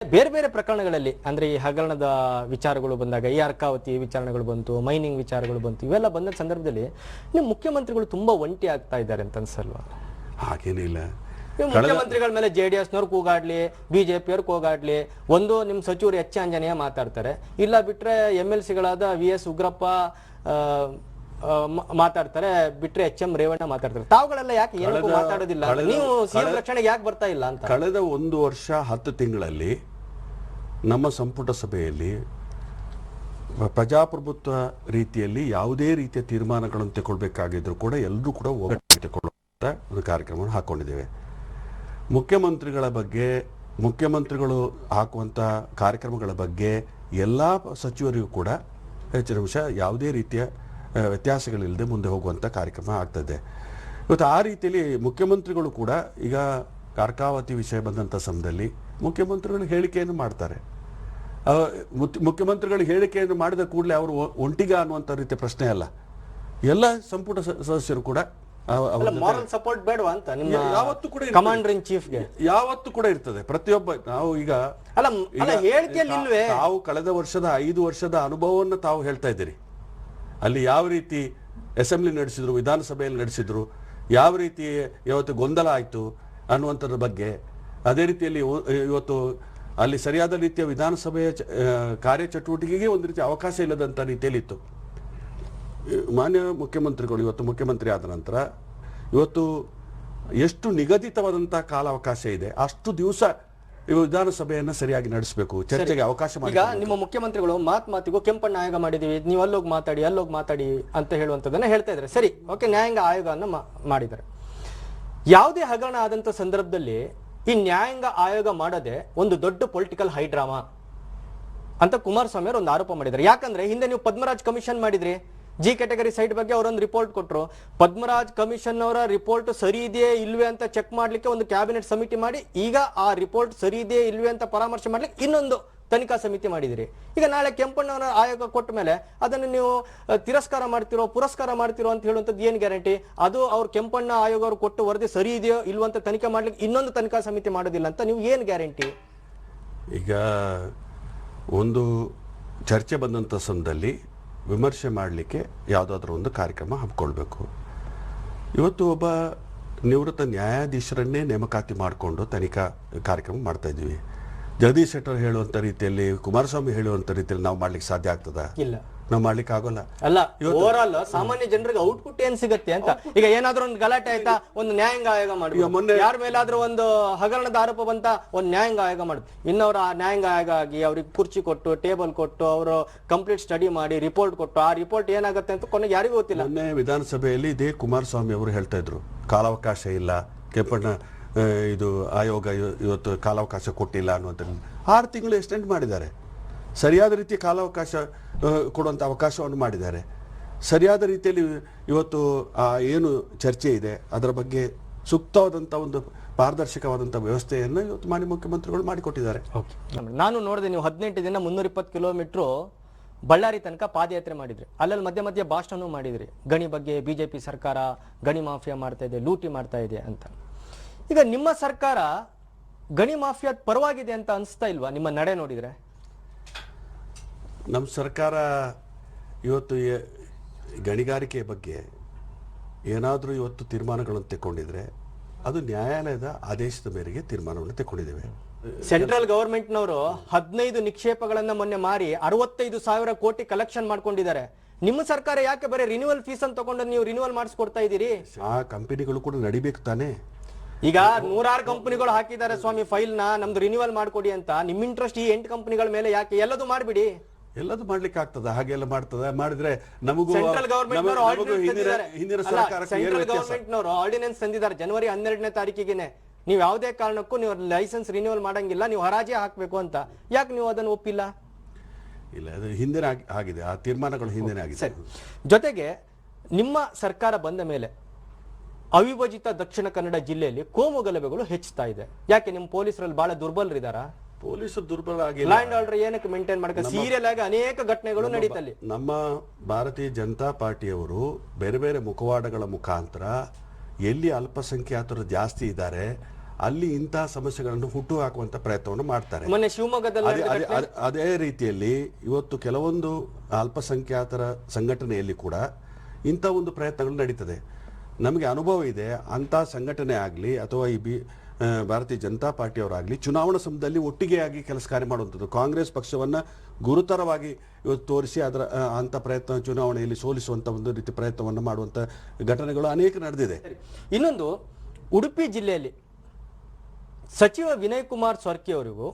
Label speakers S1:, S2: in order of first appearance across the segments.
S1: ಬೇರೆ ಬೇರೆ ಪ್ರಕರಣಗಳಲ್ಲಿ ಅಂದ್ರೆ ಈ ಹಗರಣದ ವಿಚಾರಗಳು ಬಂದಾಗ ಈ ಅರ್ಕಾವತಿ ವಿಚಾರಣೆಗಳು ಬಂತು, ಮೈನಿಂಗ್ ವಿಚಾರಗಳು ಬಂತು, ಇವೆಲ್ಲ ಬಂದ ಸಂದರ್ಭದಲ್ಲಿ ನಿಮ್ಮ ಮುಖ್ಯಮಂತ್ರಿಗಳು ತುಂಬಾ ಒಂಟಿ ಆಗ್ತಾ ಇದ್ದಾರೆ ಅಂತ ಅನ್ಸಲ್ವಾ?
S2: ಹಾಗೇನಿಲ್ಲ.
S1: ಮುಖ್ಯಮಂತ್ರಿಗಳ ಮೇಲೆ ಜೆಡಿಎಸ್ನವ್ರು ಕೂಗಾಡ್ಲಿ, ಬಿಜೆಪಿಯವ್ರು ಕೂಗಾಡ್ಲಿ, ಒಂದು ನಿಮ್ಮ ಸಚಿವರು ಎಚ್ ಆಂಜನೇಯ ಮಾತಾಡ್ತಾರೆ, ಇಲ್ಲ ಬಿಟ್ರೆ MLCಗಳಾದ VS ಉಗ್ರಪ್ಪ ಮಾತಾಡ್ತಾರೆ, ಬಿಟ್ರೆ HM ರೇವಣ್ಣ ಮಾತಾಡ್ತಾರೆ. ತಾವುಗಳೆಲ್ಲ ಯಾಕೆ ಏನಕ್ಕೂ ಮಾತಾಡೋದಿಲ್ಲ? ನೀವು ಸಿಎಂ ರಕ್ಷಣೆಗೆ ಯಾಕೆ ಬರ್ತಾ ಇಲ್ಲ ಅಂತ?
S2: ಕಳೆದ 1 ವರ್ಷ 10 ತಿಂಗಳಲ್ಲಿ ನಮ್ಮ ಸಂಪುಟ ಸಭೆಯಲ್ಲಿ ಪ್ರಜಾಪ್ರಭುತ್ವ ರೀತಿಯಲ್ಲಿ ಯಾವುದೇ ರೀತಿಯ ತೀರ್ಮಾನಗಳನ್ನು ತಗೊಳ್ಬೇಕಾಗಿದ್ರು ಕೂಡ ಎಲ್ಲರೂ ಕೂಡ ಒಗ್ಗಟ್ಟಾಗಿ ತಗೊಳ್ಳುವಂತ ಒಂದು ಕಾರ್ಯಕ್ರಮವನ್ನು ಹಾಕೊಂಡಿದ್ದೇವೆ. ಮುಖ್ಯಮಂತ್ರಿಗಳ ಬಗ್ಗೆ, ಮುಖ್ಯಮಂತ್ರಿಗಳು ಹಾಕುವಂತ ಕಾರ್ಯಕ್ರಮಗಳ ಬಗ್ಗೆ ಎಲ್ಲಾ ಸಚಿವರಿಗೂ ಕೂಡ ಹೆಚ್ಚಿನ ಅಂಶ ಯಾವುದೇ ರೀತಿಯ ವ್ಯತ್ಯಾಸಗಳಿಲ್ಲದೆ ಮುಂದೆ ಹೋಗುವಂತ ಕಾರ್ಯಕ್ರಮ ಆಗ್ತದೆ. ಇವತ್ತು ಆ ರೀತಿಯಲ್ಲಿ ಮುಖ್ಯಮಂತ್ರಿಗಳು ಕೂಡ ಈಗ ಅರ್ಕಾವತಿ ವಿಷಯ ಬಂದಂಥ ಸಮಯದಲ್ಲಿ ಮುಖ್ಯಮಂತ್ರಿಗಳು ಹೇಳಿಕೆಯನ್ನು ಮಾಡ್ತಾರೆ. ಮುಖ್ಯಮಂತ್ರಿಗಳು ಹೇಳಿಕೆಯನ್ನು ಮಾಡಿದ ಕೂಡಲೇ ಅವರು ಒಂಟಿಗ ಅನ್ನುವಂಥ ರೀತಿಯ ಪ್ರಶ್ನೆ ಅಲ್ಲ. ಎಲ್ಲ ಸಂಪುಟ ಸದಸ್ಯರು ಕೂಡ
S1: ಸಪೋರ್ಟ್ ಬೇಡವಾ ಅಂತ
S2: ಯಾವತ್ತೂ ಕೂಡ
S1: ಕಮಾಂಡರ್ ಇನ್ ಚೀಫ್ಗೆ ಯಾವತ್ತೂ
S2: ಕೂಡ ಇರ್ತದೆ. ಪ್ರತಿಯೊಬ್ಬ ನಾವು ಈಗ ತಾವು ಕಳೆದ ವರ್ಷದ 5 ವರ್ಷದ ಅನುಭವವನ್ನು ತಾವು ಹೇಳ್ತಾ ಇದ್ದೀರಿ. ಅಲ್ಲಿ ಯಾವ ರೀತಿ ಅಸೆಂಬ್ಲಿ ನಡೆಸಿದ್ರು, ವಿಧಾನಸಭೆಯಲ್ಲಿ ನಡೆಸಿದ್ರು, ಯಾವ ರೀತಿ ಇವತ್ತು ಗೊಂದಲ ಆಯಿತು ಅನ್ನುವಂಥದ್ರ ಬಗ್ಗೆ, ಅದೇ ರೀತಿಯಲ್ಲಿ ಇವತ್ತು ಅಲ್ಲಿ ಸರಿಯಾದ ರೀತಿಯ ವಿಧಾನಸಭೆಯ ಕಾರ್ಯಚಟುವಟಿಕೆಗೆ ಒಂದು ರೀತಿಯ ಅವಕಾಶ ಇಲ್ಲದಂಥ ರೀತಿಯಲ್ಲಿ ಇತ್ತು. ಮಾನ್ಯ ಮುಖ್ಯಮಂತ್ರಿಗಳು ಇವತ್ತು ಮುಖ್ಯಮಂತ್ರಿ ಆದ ನಂತರ ಇವತ್ತು ಎಷ್ಟು ನಿಗದಿತವಾದಂಥ ಕಾಲಾವಕಾಶ ಇದೆ ಅಷ್ಟು ದಿವಸ ವಿಧಾನಸಭೆಯನ್ನ ಸರಿಯಾಗಿ ನಡೆಸಬೇಕು, ಚರ್ಚೆಗೆ ಅವಕಾಶ ಮಾಡಿ.
S1: ಈಗ ನಿಮ್ಮ ಮುಖ್ಯಮಂತ್ರಿಗಳು ಮಾತಿಗೂ ಕೆಂಪಣ್ಣ ಆಯೋಗ ಮಾಡಿದೀವಿ, ನೀವು ಅಲ್ಲೋಗಿ ಮಾತಾಡಿ ಅಂತ ಹೇಳುವಂತದನ್ನ ಹೇಳ್ತಾ ಇದ್ದಾರೆ. ಸರಿ, ಓಕೆ, ನ್ಯಾಯಾಂಗ ಆಯೋಗವನ್ನು ಮಾಡಿದ್ದಾರೆ. ಯಾವುದೇ ಹಗರಣ ಆದಂತ ಸಂದರ್ಭದಲ್ಲಿ ಈ ನ್ಯಾಯಾಂಗ ಆಯೋಗ ಮಾಡದೆ ಒಂದು ದೊಡ್ಡ ಪೊಲಿಟಿಕಲ್ ಹೈಡ್ರಾಮಾ ಅಂತ ಕುಮಾರಸ್ವಾಮಿ ಅವರು ಒಂದು ಆರೋಪ ಮಾಡಿದ್ದಾರೆ. ಯಾಕಂದ್ರೆ ಹಿಂದೆ ನೀವು ಪದ್ಮರಾಜ್ ಕಮಿಷನ್ ಮಾಡಿದ್ರಿ, G ಕ್ಯಾಟಗರಿ ಸೈಟ್ ಬಗ್ಗೆ ಅವರೊಂದು ರಿಪೋರ್ಟ್ ಕೊಟ್ಟರು. ಪದ್ಮರಾಜ್ ಕಮಿಷನ್ ಅವರ ರಿಪೋರ್ಟ್ ಸರಿ ಇದೆಯೇ ಇಲ್ವೇ ಅಂತ ಚೆಕ್ ಮಾಡ್ಲಿಕ್ಕೆ ಒಂದು ಕ್ಯಾಬಿನೆಟ್ ಸಮಿತಿ ಮಾಡಿ, ಈಗ ಆ ರಿಪೋರ್ಟ್ ಸರಿ ಇದೆಯೇ ಇಲ್ವೇ ಅಂತ ಪರಾಮರ್ಶೆ ಮಾಡ್ಲಿಕ್ಕೆ ಇನ್ನೊಂದು ತನಿಖಾ ಸಮಿತಿ ಮಾಡಿದಿರಿ. ಈಗ ನಾಳೆ ಕೆಂಪಣ್ಣವರ ಆಯೋಗ ಕೊಟ್ಟ ಮೇಲೆ ಅದನ್ನು ನೀವು ತಿರಸ್ಕಾರ ಮಾಡ್ತಿರೋ ಪುರಸ್ಕಾರ ಮಾಡ್ತಿರೋ ಅಂತ ಹೇಳುವಂಥದ್ದು ಏನು ಗ್ಯಾರಂಟಿ? ಅದು ಅವ್ರು ಕೆಂಪಣ್ಣ ಆಯೋಗ ಅವರು ಕೊಟ್ಟು ವರದಿ ಸರಿ ಇದೆಯೋ ಇಲ್ವೋ ಅಂತ ತನಿಖೆ ಮಾಡ್ಲಿಕ್ಕೆ ಇನ್ನೊಂದು ತನಿಖಾ ಸಮಿತಿ ಮಾಡೋದಿಲ್ಲ ಅಂತ ನೀವು ಏನು ಗ್ಯಾರಂಟಿ?
S2: ಈಗ ಒಂದು ಚರ್ಚೆ ಬಂದಂಥ ಸಮಯದಲ್ಲಿ ವಿಮರ್ಶೆ ಮಾಡಲಿಕ್ಕೆ ಯಾವುದಾದ್ರೂ ಒಂದು ಕಾರ್ಯಕ್ರಮ ಹಮ್ಮಿಕೊಳ್ಬೇಕು. ಇವತ್ತು ಒಬ್ಬ ನಿವೃತ್ತ ನ್ಯಾಯಾಧೀಶರನ್ನೇ ನೇಮಕಾತಿ ಮಾಡಿಕೊಂಡು ತನಿಖಾ ಕಾರ್ಯಕ್ರಮ ಮಾಡ್ತಾ ಇದ್ದೀವಿ. ಜಗದೀಶ್ ಶೆಟ್ಟರ್ ಹೇಳುವಂಥ ರೀತಿಯಲ್ಲಿ, ಕುಮಾರಸ್ವಾಮಿ ಹೇಳುವಂಥ ರೀತಿಯಲ್ಲಿ ನಾವು ಮಾಡ್ಲಿಕ್ಕೆ ಸಾಧ್ಯ ಆಗ್ತದ?
S1: ಇಲ್ಲ,
S2: ನಾವು ಮಾಡ್ಲಿಕ್ಕೆ ಆಗೋಲ್ಲ.
S1: ಅಲ್ಲ, ಓವರ್ ಸಾಮಾನ್ಯ ಜನರಿಗೆ ಔಟ್ಪುಟ್ ಏನ್ ಸಿಗುತ್ತೆ ಅಂತ. ಈಗ ಏನಾದ್ರೂ ಒಂದು ಗಲಾಟೆ ಆಯ್ತಾ, ಒಂದು ನ್ಯಾಯಾಂಗ ಆಯೋಗ ಮಾಡುದು, ಯಾರ ಮೇಲಾದ್ರೂ ಒಂದು ಹಗರಣದ ಆರೋಪ ಬಂತ, ಒಂದು ನ್ಯಾಯಾಂಗ ಆಯೋಗ ಮಾಡುದು. ಇನ್ನವ್ರ ಆ ನ್ಯಾಯಾಂಗ ಆಯೋಗ ಆಗಿ ಅವ್ರಿಗೆ ಕುರ್ಚಿ ಕೊಟ್ಟು, ಟೇಬಲ್ ಕೊಟ್ಟು, ಅವರು ಕಂಪ್ಲೀಟ್ ಸ್ಟಡಿ ಮಾಡಿ ರಿಪೋರ್ಟ್ ಕೊಟ್ಟು, ಆ ರಿಪೋರ್ಟ್ ಏನಾಗುತ್ತೆ ಅಂತ ಕೊನೆಗೆ ಯಾರಿಗೂ ಗೊತ್ತಿಲ್ಲ.
S2: ಮೊನ್ನೆ ವಿಧಾನಸಭೆಯಲ್ಲಿ ಇದೇ ಕುಮಾರಸ್ವಾಮಿ ಅವರು ಹೇಳ್ತಾ ಇದ್ರು, ಕಾಲಾವಕಾಶ ಇಲ್ಲ, ಕೆಂಪಣ್ಣ ಇದು ಆಯೋಗ ಇವತ್ತು ಕಾಲಾವಕಾಶ ಕೊಟ್ಟಿಲ್ಲ ಅನ್ನುವಂಥ. 6 ತಿಂಗಳು ಎಕ್ಸ್ಟೆಂಡ್ ಮಾಡಿದ್ದಾರೆ. ಸರಿಯಾದ ರೀತಿಯ ಕಾಲಾವಕಾಶ ಕೊಡುವಂಥ ಅವಕಾಶವನ್ನು ಮಾಡಿದ್ದಾರೆ. ಸರಿಯಾದ ರೀತಿಯಲ್ಲಿ ಇವತ್ತು ಏನು ಚರ್ಚೆ ಇದೆ ಅದರ ಬಗ್ಗೆ ಸೂಕ್ತವಾದಂಥ ಒಂದು ಪಾರದರ್ಶಕವಾದಂಥ ವ್ಯವಸ್ಥೆಯನ್ನು ಇವತ್ತು ಮಾನ್ಯ ಮುಖ್ಯಮಂತ್ರಿಗಳು ಮಾಡಿಕೊಟ್ಟಿದ್ದಾರೆ.
S1: ನಾನು ನೋಡಿದೆ, ನೀವು 18 ದಿನ 320 ಕಿಲೋಮೀಟರ್ ಬಳ್ಳಾರಿ ತನಕ ಪಾದಯಾತ್ರೆ ಮಾಡಿದ್ರಿ. ಅಲ್ಲಲ್ಲಿ ಮಧ್ಯ ಮಧ್ಯ ಭಾಷಣ ಮಾಡಿದ್ರಿ, ಗಣಿ ಬಗ್ಗೆ ಬಿಜೆಪಿ ಸರ್ಕಾರ ಗಣಿ ಮಾಫಿಯಾ ಮಾಡ್ತಾ ಇದೆ, ಲೂಟಿ ಮಾಡ್ತಾ ಇದೆ ಅಂತ. ಈಗ ನಿಮ್ಮ ಸರ್ಕಾರ ಗಣಿ ಮಾಫಿಯಾದ ಪರವಾಗಿದೆ ಅಂತ ಅನಿಸ್ತಾ ಇಲ್ವಾ ನಿಮ್ಮ ನಡೆ ನೋಡಿದ್ರೆ?
S2: ನಮ್ಮ ಸರ್ಕಾರ ಇವತ್ತು ಗಣಿಗಾರಿಕೆ ಬಗ್ಗೆ ಏನಾದರೂ ಇವತ್ತು ತೀರ್ಮಾನಗಳನ್ನು ತೆಕ್ಕೊಂಡಿದ್ರೆ ಅದು ನ್ಯಾಯಾಲಯದ ಆದೇಶದ ಮೇರೆಗೆ ತೀರ್ಮಾನವನ್ನು ತೆಕ್ಕೊಂಡಿದ್ದೇವೆ.
S1: ಸೆಂಟ್ರಲ್ ಗವರ್ಮೆಂಟ್ನವರು 15 ನಿಕ್ಷೇಪಗಳನ್ನ ಮೊನ್ನೆ ಮಾರಿ 65,000 ಕೋಟಿ ಕಲೆಕ್ಷನ್ ಮಾಡ್ಕೊಂಡಿದ್ದಾರೆ. ನಿಮ್ಮ ಸರ್ಕಾರ ಯಾಕೆ ಬರೀ ರಿನ್ಯೂವಲ್ ಫೀಸ್ ಅಂತ ತಗೊಂಡು ನೀವು ರಿನ್ಯೂವಲ್ ಮಾಡಿಸ್ಕೊಡ್ತಾ ಇದ್ದೀರಿ?
S2: ಆ ಕಂಪನಿಗಳು ಕೂಡ ನಡಿಬೇಕು ತಾನೆ.
S1: ಈಗ 106 ಕಂಪನಿಗಳು ಹಾಕಿದ್ದಾರೆ ಸ್ವಾಮಿ ಫೈಲ್ ನ, ನಮ್ದು ರಿನ್ಯೂವಲ್ ಮಾಡ್ಕೊಡಿ ಅಂತ. ನಿಮ್ ಇಂಟ್ರೆಸ್ಟ್ ಈ 8 ಕಂಪನಿಗಳ ಮೇಲೆ ಯಾಕೆ? ಎಲ್ಲದೂ ಮಾಡ್ಬಿಡಿ.
S2: ಎಲ್ಲದೂ ಮಾಡ್ಲಿಕ್ಕೆ ಆಗ್ತದ? ಹಾಗೆಲ್ಲ ಮಾಡಿದ್ರೆ ನಮಗೂ
S1: ಸೆಂಟ್ರಲ್
S2: ಹಿಂದಿನ
S1: ಗವರ್ಮೆಂಟ್ನವರು ಆರ್ಡಿನೆನ್ಸ್ ತಂದಿದ್ದಾರೆ ಜನವರಿ 12ನೇ ತಾರೀಕಿಗೆ. ನೀವು ಯಾವುದೇ ಕಾರಣಕ್ಕೂ ನೀವು ಲೈಸೆನ್ಸ್ ರಿನ್ಯೂವಲ್ ಮಾಡಂಗಿಲ್ಲ, ನೀವು ಹರಾಜೆ ಹಾಕ್ಬೇಕು ಅಂತ. ಯಾಕೆ ನೀವು ಅದನ್ನು ಒಪ್ಪಿಲ್ಲ?
S2: ಇಲ್ಲ, ಅದು ಹಿಂದಿನ ಆಗಿದೆ, ಆ ತೀರ್ಮಾನಗಳು ಹಿಂದಿನ ಆಗಿದೆ.
S1: ಸರಿ, ಜೊತೆಗೆ ನಿಮ್ಮ ಸರ್ಕಾರ ಬಂದ ಮೇಲೆ ಅವಿಭಜಿತ ದಕ್ಷಿಣ ಕನ್ನಡ ಜಿಲ್ಲೆಯಲ್ಲಿ ಕೋಮು ಗಲಭೆಗಳು ಹೆಚ್ಚುತ್ತಾ ಇದೆ. ಯಾಕೆ ನಿಮ್ಮ ಪೊಲೀಸರಲ್ಲಿ ಬಹಳ ದುರ್ಬಲರಿದ್ದಾರಾ?
S2: ಪೊಲೀಸರು ದುರ್ಬಲ ಆಗಿ
S1: ಲ್ಯಾಂಡ್ ಆರ್ಡರ್ ಏನಕ್ಕೆ ಮೇಂಟೈನ್ ಮಾಡಕ್ಕೆ? ಸೀರಿಯಲ್ ಆಗಿ ಅನೇಕ ಘಟನೆಗಳು ನಡೀತಲ್ಲಿ.
S2: ನಮ್ಮ ಭಾರತೀಯ ಜನತಾ ಪಾರ್ಟಿಯವರು ಬೇರೆ ಬೇರೆ ಮುಖವಾಡಗಳ ಮುಖಾಂತರ ಎಲ್ಲಿ ಅಲ್ಪಸಂಖ್ಯಾತರು ಜಾಸ್ತಿ ಇದ್ದಾರೆ ಅಲ್ಲಿ ಇಂತಹ ಸಮಸ್ಯೆಗಳನ್ನು ಹುಟ್ಟು ಹಾಕುವಂತ ಪ್ರಯತ್ನವನ್ನು ಮಾಡ್ತಾರೆ.
S1: ಮೊನ್ನೆ ಶಿವಮೊಗ್ಗದಲ್ಲಿ
S2: ಅದೇ ರೀತಿಯಲ್ಲಿ ಇವತ್ತು ಕೆಲವೊಂದು ಅಲ್ಪಸಂಖ್ಯಾತರ ಸಂಘಟನೆಯಲ್ಲಿ ಕೂಡ ಇಂಥ ಒಂದು ಪ್ರಯತ್ನಗಳು ನಡೀತದೆ. ನಮಗೆ ಅನುಭವ ಇದೆ, ಅಂಥ ಸಂಘಟನೆ ಆಗಲಿ ಅಥವಾ ಈ ಭಾರತೀಯ ಜನತಾ ಪಾರ್ಟಿಯವರಾಗಲಿ ಚುನಾವಣಾ ಸಮಯದಲ್ಲಿ ಒಟ್ಟಿಗೆಯಾಗಿ ಕೆಲಸ ಕಾರ್ಯ ಮಾಡುವಂಥದ್ದು, ಕಾಂಗ್ರೆಸ್ ಪಕ್ಷವನ್ನು ಗುರುತರವಾಗಿ ಇವತ್ತು ತೋರಿಸಿ ಅದರ ಅಂಥ ಪ್ರಯತ್ನ ಚುನಾವಣೆಯಲ್ಲಿ ಸೋಲಿಸುವಂಥ ಒಂದು ರೀತಿ ಪ್ರಯತ್ನವನ್ನು ಮಾಡುವಂಥ ಘಟನೆಗಳು ಅನೇಕ ನಡೆದಿದೆ.
S1: ಇನ್ನೊಂದು, ಉಡುಪಿ ಜಿಲ್ಲೆಯಲ್ಲಿ ಸಚಿವ ವಿನಯ್ ಕುಮಾರ್ ಸೊರಕೆ ಅವರಿಗೂ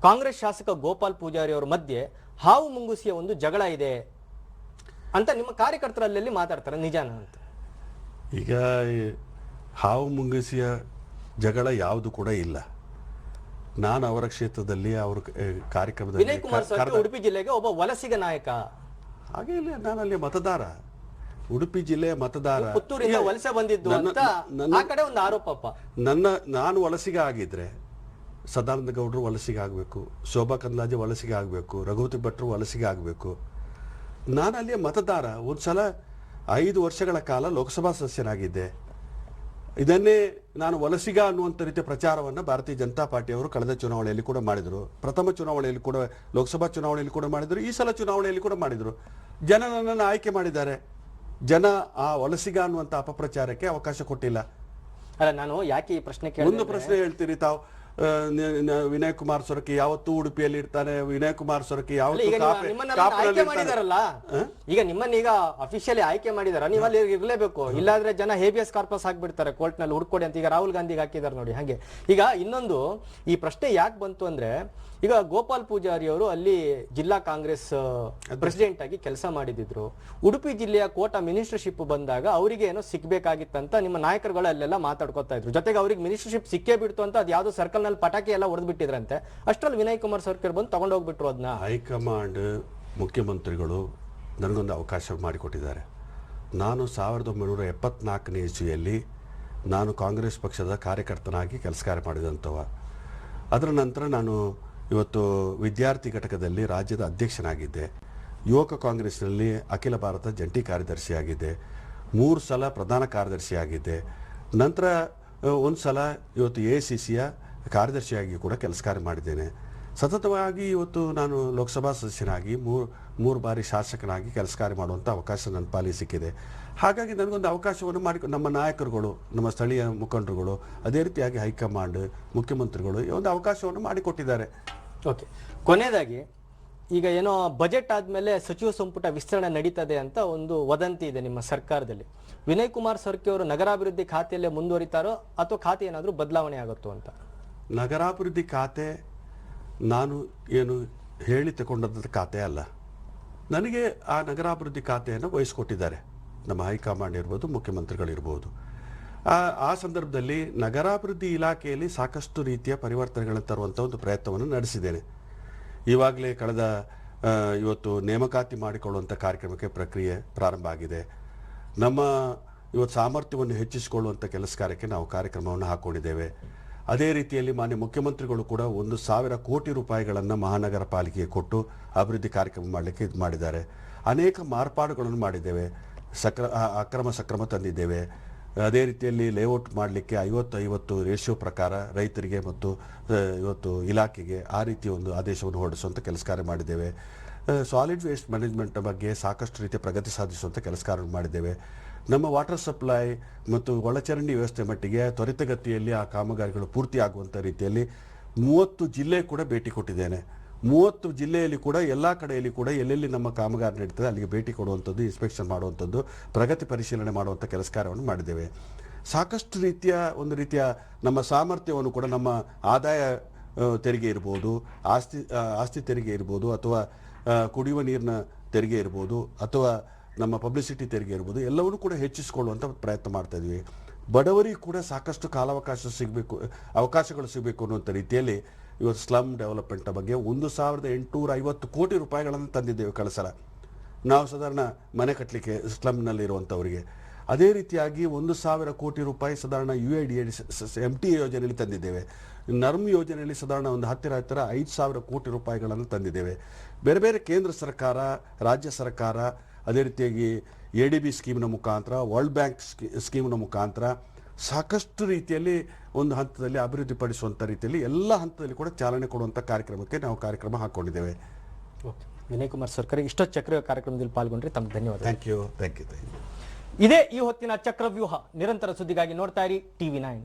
S1: ಕಾಂಗ್ರೆಸ್ ಶಾಸಕ ಗೋಪಾಲ್ ಪೂಜಾರಿ ಅವರ ಮಧ್ಯೆ ಹಾವು ಮುಂಗುಸಿಯ ಒಂದು ಜಗಳ ಇದೆ ಅಂತ ನಿಮ್ಮ ಕಾರ್ಯಕರ್ತರಲ್ಲಿ ಮಾತಾಡ್ತಾರೆ, ನಿಜಾನ ಅಂತ?
S2: ಈಗ ಹಾವು ಮುಂಗುಸಿಯ ಜಗಳ ಯಾವುದು ಕೂಡ ಇಲ್ಲ. ನಾನು ಅವರ ಕ್ಷೇತ್ರದಲ್ಲಿ ಅವ್ರ ಕಾರ್ಯಕ್ರಮದಲ್ಲಿ
S1: ವಿನಯ್ ಕುಮಾರ್ ಸೊರಕೆ ಉಡುಪಿ ಜಿಲ್ಲೆಗೆ ಒಬ್ಬ ವಲಸಿಗ ನಾಯಕ.
S2: ಹಾಗೆ ಇಲ್ಲ, ನಾನು ಅಲ್ಲಿ ಮತದಾರ, ಉಡುಪಿ ಜಿಲ್ಲೆಯ ಮತದಾರ.
S1: ಪುತ್ತೂರಿಂದ ವಲಸೆ ಬಂದಿದ್ದು ಅಂತ ಆ ಕಡೆ ಒಂದು ಆರೋಪಪ್ಪ.
S2: ನಾನು ವಲಸಿಗ ಆಗಿದ್ರೆ ಸದಾನಂದ ಗೌಡರು ವಲಸಿಗೆ ಆಗಬೇಕು, ಶೋಭಾ ಕಂದ್ಲಾಜೆ ವಲಸಿಗೆ ಆಗಬೇಕು, ರಘುಪತಿ ಭಟ್ರು ವಲಸಿಗೆ ಆಗಬೇಕು. ನಾನು ಅಲ್ಲಿಯ ಮತದಾರ. ಒಂದ್ಸಲ 5 ವರ್ಷಗಳ ಕಾಲ ಲೋಕಸಭಾ ಸದಸ್ಯನಾಗಿದ್ದೆ. ಇದನ್ನೇ ನಾನು ವಲಸಿಗ ಅನ್ನುವಂಥ ರೀತಿಯ ಪ್ರಚಾರವನ್ನು ಭಾರತೀಯ ಜನತಾ ಪಾರ್ಟಿಯವರು ಕಳೆದ ಚುನಾವಣೆಯಲ್ಲಿ ಕೂಡ ಮಾಡಿದರು. ಪ್ರಥಮ ಚುನಾವಣೆಯಲ್ಲಿ ಕೂಡ, ಲೋಕಸಭಾ ಚುನಾವಣೆಯಲ್ಲಿ ಕೂಡ ಮಾಡಿದರು, ಈ ಸಲ ಚುನಾವಣೆಯಲ್ಲಿ ಕೂಡ ಮಾಡಿದರು. ಜನ ನನ್ನನ್ನು ಆಯ್ಕೆ ಮಾಡಿದ್ದಾರೆ. ಜನ ಆ ವಲಸಿಗ ಅನ್ನುವಂಥ ಅಪಪ್ರಚಾರಕ್ಕೆ ಅವಕಾಶ ಕೊಟ್ಟಿಲ್ಲ.
S1: ಅಲ್ಲ, ನಾನು ಯಾಕೆ ಈ ಪ್ರಶ್ನೆ
S2: ಒಂದು ಪ್ರಶ್ನೆ ಹೇಳ್ತೀರಿ ತಾವು, ವಿನಯ್ ಕುಮಾರ್ ಸೊರಕೆ ಯಾವತ್ತೂ ಉಡುಪಿಯಲ್ಲಿ ಇರ್ತಾನೆ, ವಿನಯ್ ಕುಮಾರ್ ಸೊರಕೆ ಯಾವತ್ತೂ
S1: ಮಾಡಿದಾರಲ್ಲ, ಈಗ ನಿಮ್ಮನ್ನೀಗ ಅಫಿಷಿಯಲಿ ಆಯ್ಕೆ ಮಾಡಿದಾರ, ನೀವು ಅಲ್ಲಿ ಇರ್ಲೇಬೇಕು, ಇಲ್ಲಾದ್ರೆ ಜನ ಹೇಬಿಯಸ್ ಕಾರ್ಪಸ್ ಹಾಕ್ಬಿಡ್ತಾರೆ ಕೋರ್ಟ್ ನಲ್ಲಿ ಹುಡ್ಕೊಡಿ ಅಂತ. ಈಗ ರಾಹುಲ್ ಗಾಂಧಿಗೆ ಹಾಕಿದಾರೆ ನೋಡಿ ಹಾಗೆ. ಈಗ ಇನ್ನೊಂದು, ಈ ಪ್ರಶ್ನೆ ಯಾಕೆ ಬಂತು ಅಂದ್ರೆ, ಈಗ ಗೋಪಾಲ್ ಪೂಜಾರಿ ಅವರು ಅಲ್ಲಿ ಜಿಲ್ಲಾ ಕಾಂಗ್ರೆಸ್ ಪ್ರೆಸಿಡೆಂಟ್ ಆಗಿ ಕೆಲಸ ಮಾಡಿದ್ರು. ಉಡುಪಿ ಜಿಲ್ಲೆಯ ಕೋಟಾ ಮಿನಿಸ್ಟರ್ಶಿಪ್ ಬಂದಾಗ ಅವರಿಗೆ ಏನೋ ಸಿಗ್ಬೇಕಾಗಿತ್ತಂತ ನಿಮ್ಮ ನಾಯಕರುಗಳು ಅಲ್ಲೆಲ್ಲ ಮಾತಾಡ್ಕೊತಾ ಇದ್ರು. ಜೊತೆಗೆ ಅವ್ರಿಗೆ ಮಿನಿಸ್ಟರ್ಶಿಪ್ ಸಿಕ್ಕೇ ಬಿಡ್ತು ಅಂತ ಅದು ಯಾವ್ದೋ ಸರ್ಕಲ್ ನಲ್ಲಿ ಪಟಾಕಿ ಎಲ್ಲ ಹೊಡೆದು ಬಿಟ್ಟಿದ್ರಂತೆ. ಅಷ್ಟ್ರಲ್ಲಿ ವಿನಯ್ ಕುಮಾರ್ ಸೊರಕೆ ಬಂದು ತಗೊಂಡು ಹೋಗ್ಬಿಟ್ರು ಅದನ್ನ.
S2: ಹೈಕಮಾಂಡ್ ಮುಖ್ಯಮಂತ್ರಿಗಳು ನನಗೊಂದು ಅವಕಾಶ ಮಾಡಿಕೊಟ್ಟಿದ್ದಾರೆ. ನಾನು 1974ನೇ ಇಸ್ವಿಯಲ್ಲಿ ನಾನು ಕಾಂಗ್ರೆಸ್ ಪಕ್ಷದ ಕಾರ್ಯಕರ್ತನಾಗಿ ಕೆಲಸ ಕಾರ್ಯ ಮಾಡಿದಂಥವ. ಅದರ ನಂತರ ನಾನು ಇವತ್ತು ವಿದ್ಯಾರ್ಥಿ ಘಟಕದಲ್ಲಿ ರಾಜ್ಯದ ಅಧ್ಯಕ್ಷನಾಗಿದ್ದೆ. ಯುವಕ ಕಾಂಗ್ರೆಸ್ನಲ್ಲಿ ಅಖಿಲ ಭಾರತ ಜಂಟಿ ಕಾರ್ಯದರ್ಶಿಯಾಗಿದ್ದೆ. 3 ಸಲ ಪ್ರಧಾನ ಕಾರ್ಯದರ್ಶಿಯಾಗಿದ್ದೆ. ನಂತರ ಒಂದು ಸಲ ಇವತ್ತು AICCಯ ಕಾರ್ಯದರ್ಶಿಯಾಗಿ ಕೂಡ ಕೆಲಸ ಕಾರ್ಯ ಮಾಡಿದ್ದೇನೆ. ಸತತವಾಗಿ ಇವತ್ತು ನಾನು ಲೋಕಸಭಾ ಸದಸ್ಯನಾಗಿ 3 ಬಾರಿ ಶಾಸಕನಾಗಿ ಕೆಲಸ ಕಾರ್ಯ ಮಾಡುವಂಥ ಅವಕಾಶ ನನ್ನ ಪಾಲಿಗೆ ಸಿಕ್ಕಿದೆ. ಹಾಗಾಗಿ ನನಗೊಂದು ಅವಕಾಶವನ್ನು ನಮ್ಮ ನಾಯಕರುಗಳು, ನಮ್ಮ ಸ್ಥಳೀಯ ಮುಖಂಡರುಗಳು, ಅದೇ ರೀತಿಯಾಗಿ ಹೈಕಮಾಂಡ್, ಮುಖ್ಯಮಂತ್ರಿಗಳು ಈ ಒಂದು ಅವಕಾಶವನ್ನು ಮಾಡಿಕೊಟ್ಟಿದ್ದಾರೆ.
S1: ಓಕೆ, ಕೊನೆಯದಾಗಿ ಈಗ ಏನೋ ಬಜೆಟ್ ಆದ್ಮೇಲೆ ಸಚಿವ ಸಂಪುಟ ವಿಸ್ತರಣೆ ನಡೀತದೆ ಅಂತ ಒಂದು ವದಂತಿ ಇದೆ ನಿಮ್ಮ ಸರ್ಕಾರದಲ್ಲಿ. ವಿನಯ್ ಕುಮಾರ್ ಸೊರಕೆ ಅವರು ನಗರಾಭಿವೃದ್ಧಿ ಖಾತೆಯಲ್ಲೇ ಮುಂದುವರಿತಾರೋ ಅಥವಾ ಖಾತೆ ಏನಾದರೂ ಬದಲಾವಣೆ ಆಗುತ್ತೋ ಅಂತ?
S2: ನಗರಾಭಿವೃದ್ಧಿ ಖಾತೆ ನಾನು ಏನು ಹೇಳಿ ತಗೊಂಡಂಥ ಖಾತೆ ಅಲ್ಲ. ನನಗೆ ಆ ನಗರಾಭಿವೃದ್ಧಿ ಖಾತೆಯನ್ನು ವಹಿಸಿಕೊಟ್ಟಿದ್ದಾರೆ ನಮ್ಮ ಹೈಕಮಾಂಡ್ ಇರ್ಬೋದು, ಮುಖ್ಯಮಂತ್ರಿಗಳಿರ್ಬೋದು. ಆ ಸಂದರ್ಭದಲ್ಲಿ ನಗರಾಭಿವೃದ್ಧಿ ಇಲಾಖೆಯಲ್ಲಿ ಸಾಕಷ್ಟು ರೀತಿಯ ಪರಿವರ್ತನೆಗಳನ್ನು ತರುವಂಥ ಒಂದು ಪ್ರಯತ್ನವನ್ನು ನಡೆಸಿದ್ದೇನೆ. ಈವಾಗಲೇ ಇವತ್ತು ನೇಮಕಾತಿ ಮಾಡಿಕೊಳ್ಳುವಂಥ ಕಾರ್ಯಕ್ರಮಕ್ಕೆ ಪ್ರಕ್ರಿಯೆ ಪ್ರಾರಂಭ ಆಗಿದೆ. ನಮ್ಮ ಇವತ್ತು ಸಾಮರ್ಥ್ಯವನ್ನು ಹೆಚ್ಚಿಸಿಕೊಳ್ಳುವಂಥ ಕೆಲಸ ಕಾರ್ಯಕ್ಕೆ ನಾವು ಕಾರ್ಯಕ್ರಮವನ್ನು ಹಾಕ್ಕೊಂಡಿದ್ದೇವೆ. ಅದೇ ರೀತಿಯಲ್ಲಿ ಮಾನ್ಯ ಮುಖ್ಯಮಂತ್ರಿಗಳು ಕೂಡ 1,000 ಕೋಟಿ ರೂಪಾಯಿಗಳನ್ನು ಮಹಾನಗರ ಪಾಲಿಕೆಗೆ ಕೊಟ್ಟು ಅಭಿವೃದ್ಧಿ ಕಾರ್ಯಕ್ರಮ ಮಾಡಲಿಕ್ಕೆ ಇದು ಮಾಡಿದ್ದಾರೆ. ಅನೇಕ ಮಾರ್ಪಾಡುಗಳನ್ನು ಮಾಡಿದ್ದೇವೆ. ಅಕ್ರಮ ಸಕ್ರಮ ತಂದಿದ್ದೇವೆ. ಅದೇ ರೀತಿಯಲ್ಲಿ ಲೇಔಟ್ ಮಾಡಲಿಕ್ಕೆ 50-50 ರೇಷಿಯೋ ಪ್ರಕಾರ ರೈತರಿಗೆ ಮತ್ತು ಇವತ್ತು ಇಲಾಖೆಗೆ ಆ ರೀತಿಯ ಒಂದು ಆದೇಶವನ್ನು ಹೊರಡಿಸುವಂಥ ಕೆಲಸ ಕಾರ್ಯ ಮಾಡಿದ್ದೇವೆ. ಸಾಲಿಡ್ ವೇಸ್ಟ್ ಮ್ಯಾನೇಜ್ಮೆಂಟ್ ಬಗ್ಗೆ ಸಾಕಷ್ಟು ರೀತಿಯ ಪ್ರಗತಿ ಸಾಧಿಸುವಂಥ ಕೆಲಸ ಕಾರ್ಯ ಮಾಡಿದ್ದೇವೆ. ನಮ್ಮ ವಾಟರ್ ಸಪ್ಲೈ ಮತ್ತು ಒಳಚರಂಡಿ ವ್ಯವಸ್ಥೆ ಮಟ್ಟಿಗೆ ತ್ವರಿತಗತಿಯಲ್ಲಿ ಆ ಕಾಮಗಾರಿಗಳು ಪೂರ್ತಿಯಾಗುವಂಥ ರೀತಿಯಲ್ಲಿ 30 ಜಿಲ್ಲೆ ಕೂಡ ಭೇಟಿ ಕೊಟ್ಟಿದ್ದೇನೆ. 30 ಜಿಲ್ಲೆಯಲ್ಲಿ ಕೂಡ ಎಲ್ಲ ಕಡೆಯಲ್ಲಿ ಕೂಡ ಎಲ್ಲೆಲ್ಲಿ ನಮ್ಮ ಕಾಮಗಾರಿ ನಡೀತದೆ ಅಲ್ಲಿಗೆ ಭೇಟಿ ಕೊಡುವಂಥದ್ದು, ಇನ್ಸ್ಪೆಕ್ಷನ್ ಮಾಡುವಂಥದ್ದು, ಪ್ರಗತಿ ಪರಿಶೀಲನೆ ಮಾಡುವಂಥ ಕೆಲಸ ಕಾರ್ಯವನ್ನು ಮಾಡಿದ್ದೇವೆ. ಸಾಕಷ್ಟು ರೀತಿಯ ನಮ್ಮ ಸಾಮರ್ಥ್ಯವನ್ನು ಕೂಡ ನಮ್ಮ ಆದಾಯ ತೆರಿಗೆ ಇರ್ಬೋದು, ಆಸ್ತಿ ತೆರಿಗೆ ಇರ್ಬೋದು, ಅಥವಾ ಕುಡಿಯುವ ನೀರಿನ ತೆರಿಗೆ ಇರ್ಬೋದು, ಅಥವಾ ನಮ್ಮ ಪಬ್ಲಿಸಿಟಿ ತೆರಿಗೆ ಇರ್ಬೋದು, ಎಲ್ಲವನ್ನೂ ಕೂಡ ಹೆಚ್ಚಿಸಿಕೊಳ್ಳುವಂಥ ಪ್ರಯತ್ನ ಮಾಡ್ತಾ ಇದ್ವಿ. ಬಡವರಿಗೆ ಕೂಡ ಸಾಕಷ್ಟು ಅವಕಾಶಗಳು ಸಿಗಬೇಕು ಅನ್ನುವಂಥ ರೀತಿಯಲ್ಲಿ ಇವತ್ತು ಸ್ಲಮ್ ಡೆವಲಪ್ಮೆಂಟ್ ಬಗ್ಗೆ 1,850 ಕೋಟಿ ರೂಪಾಯಿಗಳನ್ನು ತಂದಿದ್ದೇವೆ ಕಳೆದ ಸಲ. ನಾವು ಸಾಧಾರಣ ಮನೆ ಕಟ್ಟಲಿಕ್ಕೆ ಸ್ಲಮ್ನಲ್ಲಿರುವಂಥವರಿಗೆ. ಅದೇ ರೀತಿಯಾಗಿ 1,000 ಕೋಟಿ ರೂಪಾಯಿ ಸಾಧಾರಣ UIDAI MTA ಯೋಜನೆಯಲ್ಲಿ ತಂದಿದ್ದೇವೆ. ನರ್ಮ್ ಯೋಜನೆಯಲ್ಲಿ ಸಾಧಾರಣ ಒಂದು ಹತ್ತಿರ 5,000 ಕೋಟಿ ರೂಪಾಯಿಗಳನ್ನು ತಂದಿದ್ದೇವೆ. ಬೇರೆ ಬೇರೆ ಕೇಂದ್ರ ಸರ್ಕಾರ, ರಾಜ್ಯ ಸರ್ಕಾರ, ಅದೇ ರೀತಿಯಾಗಿ ADB ಸ್ಕೀಮ್ನ ಮುಖಾಂತರ, ವರ್ಲ್ಡ್ ಬ್ಯಾಂಕ್ ಸ್ಕೀಮ್ನ ಮುಖಾಂತರ ಸಾಕಷ್ಟು ರೀತಿಯಲ್ಲಿ ಒಂದು ಹಂತದಲ್ಲಿ ಅಭಿವೃದ್ಧಿಪಡಿಸುವಂಥ ರೀತಿಯಲ್ಲಿ ಎಲ್ಲ ಹಂತದಲ್ಲಿ ಕೂಡ ಚಾಲನೆ ಕೊಡುವಂಥ ಕಾರ್ಯಕ್ರಮಕ್ಕೆ ನಾವು ಕಾರ್ಯಕ್ರಮ ಹಾಕ್ಕೊಂಡಿದ್ದೇವೆ.
S1: ಓಕೆ, ವಿನಯ್ ಕುಮಾರ್ ಸರ್ಕರೆ ಇಷ್ಟೊತ್ತು ಚಕ್ರ ಕಾರ್ಯಕ್ರಮದಲ್ಲಿ ಪಾಲ್ಗೊಂಡ್ರೆ ತಮ್ಗೆ ಧನ್ಯವಾದ.
S2: Thank you.
S1: ಇದೇ ಈ ಹೊತ್ತಿನ ಚಕ್ರವ್ಯೂಹ. ನಿರಂತರ ಸುದ್ದಿಗಾಗಿ ನೋಡ್ತಾ ಇರಿ TV9.